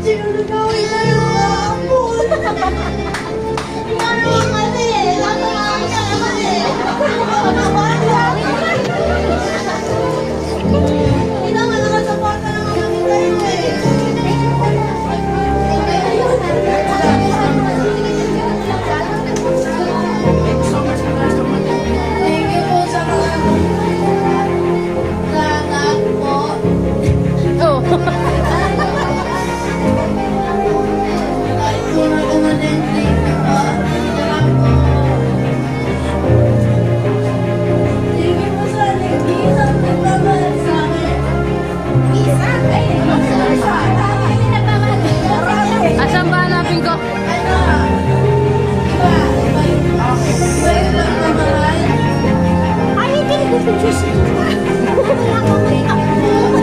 Sinunugawin na yung ako. Ano kasi? Ano kasi? Hindi naman nakasuporta naman kami kayo eh. Thank you po sa mga lahat po. Oh. Kahit po na umalis, thank you po. Salamat po. Thank you po sa nag-iisang nagmamahal sa akin. Isa? Ay, isa. Ay, nagmamahal. Asan ba hanapin ko? Ano? Iba yung nagmamahal. Ay, hindi ko pinjusin.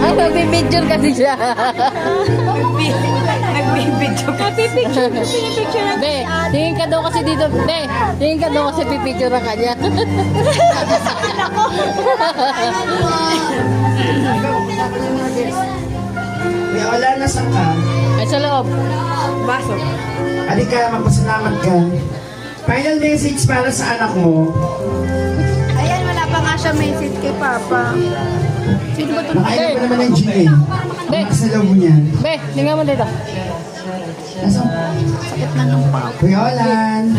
Ay, magbibidyon kasi siya. Nagbibidyo ka. Pipicture lang. Be, tingin ka daw kasi dito. Be, tingin ka daw kasi pipicture ka niya. Kaya wala na sa ka. Ay, sa loob. Baso. Halika, magpasalamat ka. Final message para sa anak mo. Ayan, wala pa nga siya message kay Papa. Sino ba ito? Nakailan pa naman ng GA. Be. Ang kasalaw mo niyan. Be, tingnan mo dito. Nasaan? Sakit na ng paa. Kuya Olan.